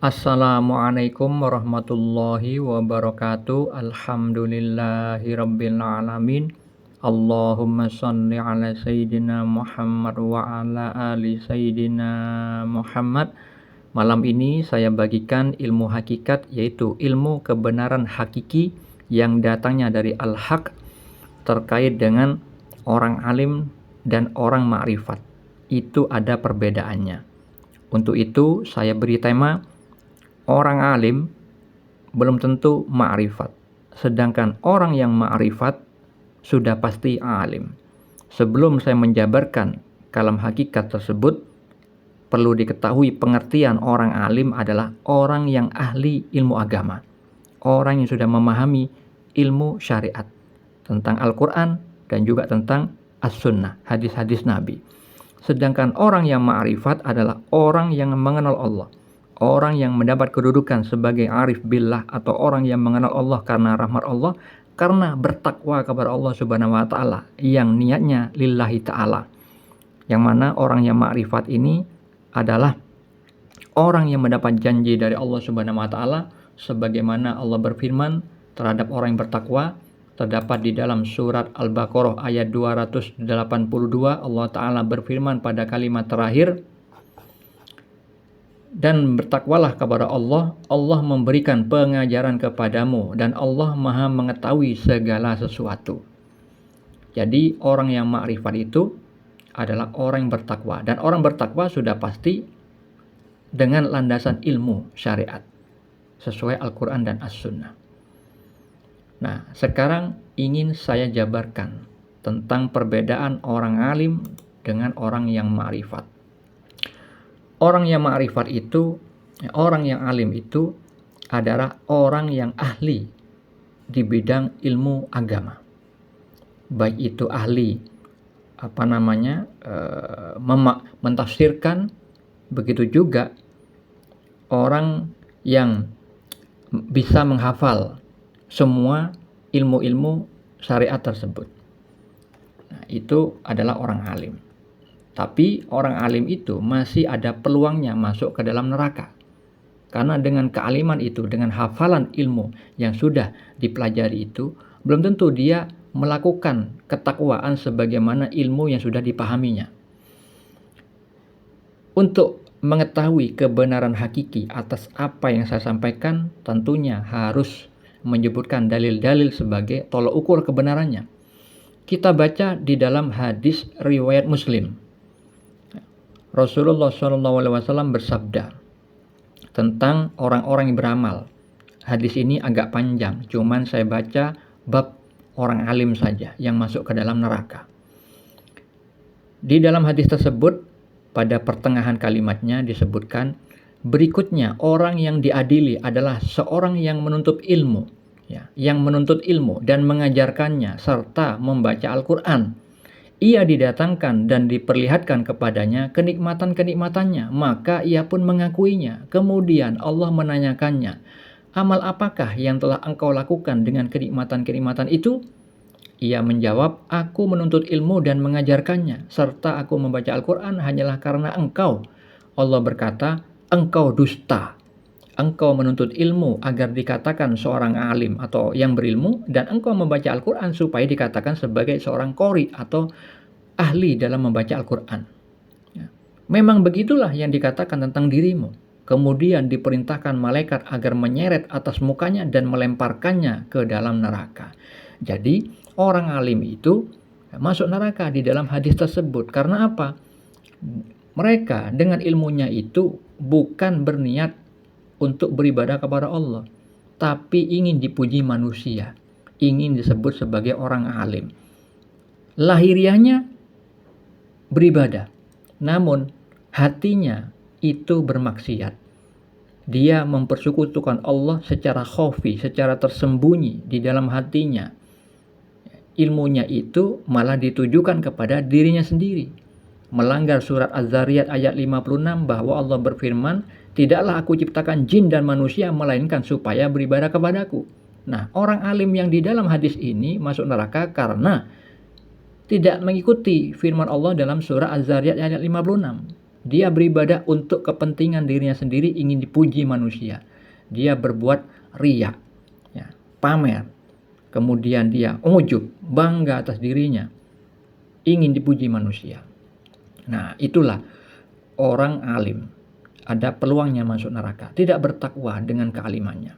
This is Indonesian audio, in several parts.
Assalamualaikum warahmatullahi wabarakatuh. Alhamdulillahirabbil alamin. Allahumma shalli ala sayyidina Muhammad wa ala ali sayyidina Muhammad. Malam ini saya bagikan ilmu hakikat, yaitu ilmu kebenaran hakiki yang datangnya dari Al-Haq terkait dengan orang alim dan orang ma'rifat. Itu ada perbedaannya. Untuk itu saya beri tema orang alim belum tentu ma'rifat, sedangkan orang yang ma'rifat sudah pasti alim. Sebelum saya menjabarkan kalam hakikat tersebut, perlu diketahui pengertian orang alim adalah orang yang ahli ilmu agama, orang yang sudah memahami ilmu syariat tentang Al-Quran dan juga tentang As-Sunnah, hadis-hadis Nabi. Sedangkan orang yang ma'rifat adalah orang yang mengenal Allah, orang yang mendapat kedudukan sebagai arif billah, atau orang yang mengenal Allah karena rahmat Allah, karena bertakwa kepada Allah Subhanahu wa taala yang niatnya lillahi taala. Yang mana orang yang ma'rifat ini adalah orang yang mendapat janji dari Allah Subhanahu wa taala, sebagaimana Allah berfirman terhadap orang yang bertakwa, terdapat di dalam surat Al-Baqarah ayat 282. Allah taala berfirman pada kalimat terakhir, dan bertakwalah kepada Allah, Allah memberikan pengajaran kepadamu, dan Allah maha mengetahui segala sesuatu. Jadi orang yang ma'rifat itu adalah orang yang bertakwa, dan orang bertakwa sudah pasti dengan landasan ilmu syariat sesuai Al-Quran dan As-Sunnah. Nah, sekarang ingin saya jabarkan tentang perbedaan orang alim dengan orang yang ma'rifat. Orang yang ma'rifat itu, orang yang alim itu adalah orang yang ahli di bidang ilmu agama. Baik itu ahli mentafsirkan, begitu juga orang yang bisa menghafal semua ilmu-ilmu syariat tersebut. Nah, itu adalah orang alim. Tapi orang alim itu masih ada peluangnya masuk ke dalam neraka. Karena dengan kealiman itu, dengan hafalan ilmu yang sudah dipelajari itu, belum tentu dia melakukan ketakwaan sebagaimana ilmu yang sudah dipahaminya. Untuk mengetahui kebenaran hakiki atas apa yang saya sampaikan, tentunya harus menyebutkan dalil-dalil sebagai tolok ukur kebenarannya. Kita baca di dalam hadis riwayat Muslim. Rasulullah SAW bersabda tentang orang-orang yang beramal. Hadis ini agak panjang, cuman saya baca bab orang alim saja yang masuk ke dalam neraka. Di dalam hadis tersebut, pada pertengahan kalimatnya disebutkan, berikutnya orang yang diadili adalah seorang yang menuntut ilmu, yang menuntut ilmu dan mengajarkannya serta membaca Al-Quran. Ia didatangkan dan diperlihatkan kepadanya kenikmatan-kenikmatannya, maka ia pun mengakuinya. Kemudian Allah menanyakannya, amal apakah yang telah engkau lakukan dengan kenikmatan-kenikmatan itu? Ia menjawab, aku menuntut ilmu dan mengajarkannya, serta aku membaca Al-Quran hanyalah karena engkau. Allah berkata, engkau dusta. Engkau menuntut ilmu agar dikatakan seorang alim atau yang berilmu, dan engkau membaca Al-Quran supaya dikatakan sebagai seorang qori atau ahli dalam membaca Al-Quran. Memang begitulah yang dikatakan tentang dirimu. Kemudian diperintahkan malaikat agar menyeret atas mukanya dan melemparkannya ke dalam neraka. Jadi orang alim itu masuk neraka di dalam hadis tersebut. Karena apa? Mereka dengan ilmunya itu bukan berniat untuk beribadah kepada Allah, tapi ingin dipuji manusia, ingin disebut sebagai orang alim. Lahiriahnya beribadah, namun hatinya itu bermaksiat. Dia mempersekutukan Allah secara khafi, secara tersembunyi di dalam hatinya. Ilmunya itu malah ditujukan kepada dirinya sendiri. Melanggar surat Az-Zariyat ayat 56 bahwa Allah berfirman, tidaklah aku ciptakan jin dan manusia melainkan supaya beribadah kepadaku. Nah, orang alim yang di dalam hadis ini masuk neraka karena tidak mengikuti firman Allah dalam surah Az-Zariyat ayat 56. Dia beribadah untuk kepentingan dirinya sendiri, ingin dipuji manusia. Dia berbuat riya, ya, pamer. Kemudian dia ujub, bangga atas dirinya, ingin dipuji manusia. Nah, itulah orang alim. Ada peluangnya masuk neraka. Tidak bertakwa dengan kealimannya.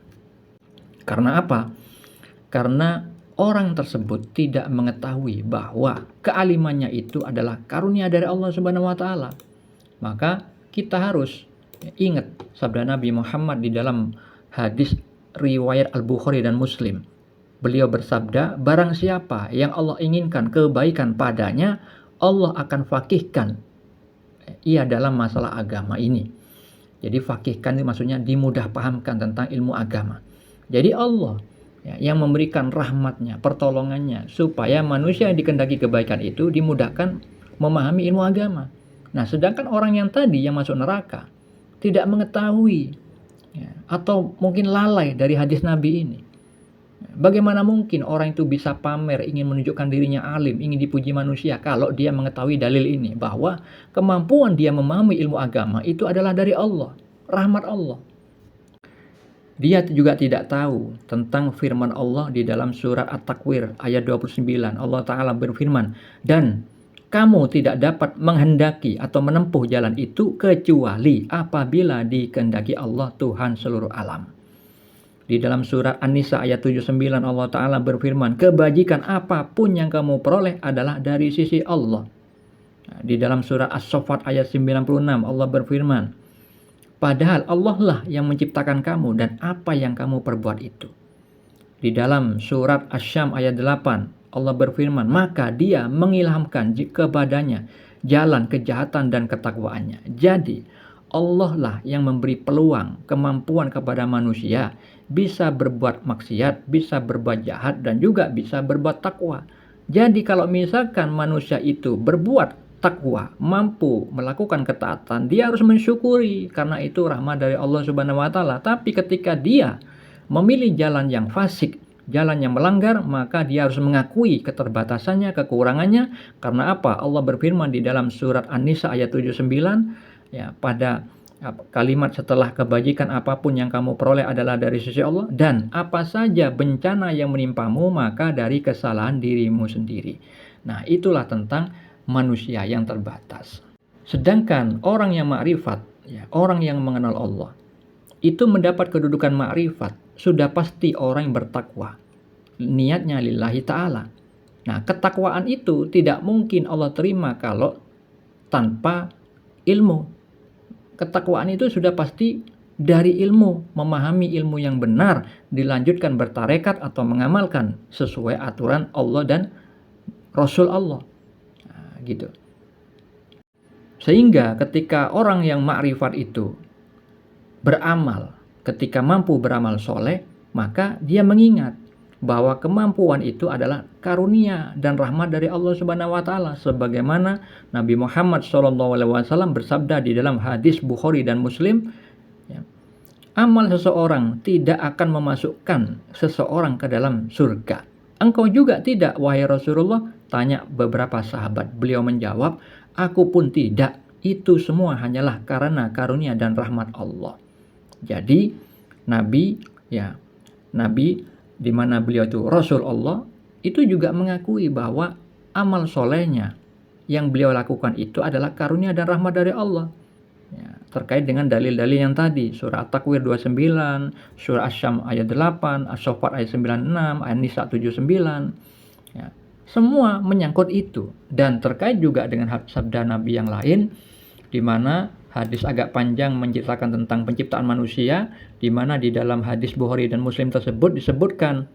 Karena apa? Karena orang tersebut tidak mengetahui bahwa kealimannya itu adalah karunia dari Allah Subhanahu wa taala. Maka kita harus ingat sabda Nabi Muhammad di dalam hadis riwayat Al-Bukhari dan Muslim. Beliau bersabda, barang siapa yang Allah inginkan kebaikan padanya, Allah akan fakihkan ia dalam masalah agama ini. Jadi fakihkan itu maksudnya dimudah pahamkan tentang ilmu agama. Jadi Allah yang memberikan rahmatnya, pertolongannya, supaya manusia yang dikehendaki kebaikan itu dimudahkan memahami ilmu agama. Nah, sedangkan orang yang tadi yang masuk neraka tidak mengetahui atau mungkin lalai dari hadis Nabi ini. Bagaimana mungkin orang itu bisa pamer, ingin menunjukkan dirinya alim, ingin dipuji manusia kalau dia mengetahui dalil ini, bahwa kemampuan dia memahami ilmu agama itu adalah dari Allah, rahmat Allah. Dia juga tidak tahu tentang firman Allah di dalam surat At-Takwir ayat 29. Allah Ta'ala berfirman, dan kamu tidak dapat menghendaki atau menempuh jalan itu kecuali apabila dikehendaki Allah Tuhan seluruh alam. Di dalam surat An-Nisa ayat 79 Allah Ta'ala berfirman, kebajikan apapun yang kamu peroleh adalah dari sisi Allah. Nah, di dalam surat As-Saffat ayat 96 Allah berfirman, padahal Allah lah yang menciptakan kamu dan apa yang kamu perbuat itu. Di dalam surat Asy-Syam ayat 8 Allah berfirman, maka dia mengilhamkan kepadanya jalan kejahatan dan ketakwaannya. Jadi Allah lah yang memberi peluang, kemampuan kepada manusia bisa berbuat maksiat, bisa berbuat jahat, dan juga bisa berbuat takwa. Jadi kalau misalkan manusia itu berbuat takwa, mampu melakukan ketaatan, dia harus mensyukuri karena itu rahmat dari Allah Subhanahu wa taala. Tapi ketika dia memilih jalan yang fasik, jalan yang melanggar, maka dia harus mengakui keterbatasannya, kekurangannya. Karena apa? Allah berfirman di dalam surat An-Nisa ayat 79, ya, pada kalimat setelah kebajikan apapun yang kamu peroleh adalah dari sisi Allah, dan apa saja bencana yang menimpamu maka dari kesalahan dirimu sendiri. Nah, itulah tentang manusia yang terbatas. Sedangkan orang yang makrifat, ya, orang yang mengenal Allah, itu mendapat kedudukan makrifat, sudah pasti orang yang bertakwa. Niatnya lillahi ta'ala. Nah, ketakwaan itu tidak mungkin Allah terima kalau tanpa ilmu. Ketakwaan itu sudah pasti dari ilmu, memahami ilmu yang benar, dilanjutkan bertarekat atau mengamalkan sesuai aturan Allah dan Rasul Allah. Nah, gitu. Sehingga ketika orang yang makrifat itu beramal, ketika mampu beramal soleh, maka dia mengingat bahwa kemampuan itu adalah karunia dan rahmat dari Allah Subhanahu wa taala, sebagaimana Nabi Muhammad SAW bersabda di dalam hadis Bukhari dan Muslim, ya, amal seseorang tidak akan memasukkan seseorang ke dalam surga. Engkau juga tidak, wahai Rasulullah? Tanya beberapa sahabat. Beliau menjawab, aku pun tidak. Itu semua hanyalah karena karunia dan rahmat Allah. Jadi Nabi di mana beliau itu Rasul Allah, itu juga mengakui bahwa amal solehnya yang beliau lakukan itu adalah karunia dan rahmat dari Allah. Ya, terkait dengan dalil-dalil yang tadi, surah At-Takwir 29, surah Asy-Syam ayat 8, As-Saffat ayat 96, An-Nisa 79. Ya, semua menyangkut itu. Dan terkait juga dengan sabda Nabi yang lain, di mana hadis agak panjang menceritakan tentang penciptaan manusia, di mana di dalam hadis Bukhari dan Muslim tersebut disebutkan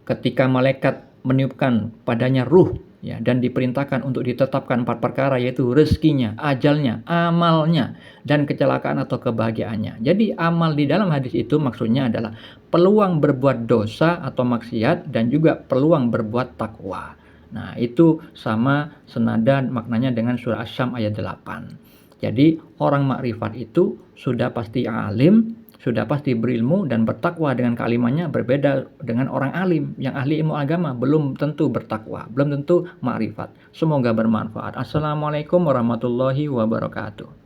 ketika malaikat meniupkan padanya ruh, ya, dan diperintahkan untuk ditetapkan 4 perkara, yaitu rezekinya, ajalnya, amalnya, dan kecelakaan atau kebahagiaannya. Jadi amal di dalam hadis itu maksudnya adalah peluang berbuat dosa atau maksiat dan juga peluang berbuat takwa. Nah, itu sama senada maknanya dengan surah Asy-Syam ayat 8. Jadi orang makrifat itu sudah pasti alim, sudah pasti berilmu dan bertakwa dengan kealimannya, berbeda dengan orang alim yang ahli ilmu agama, belum tentu bertakwa, belum tentu makrifat. Semoga bermanfaat. Assalamualaikum warahmatullahi wabarakatuh.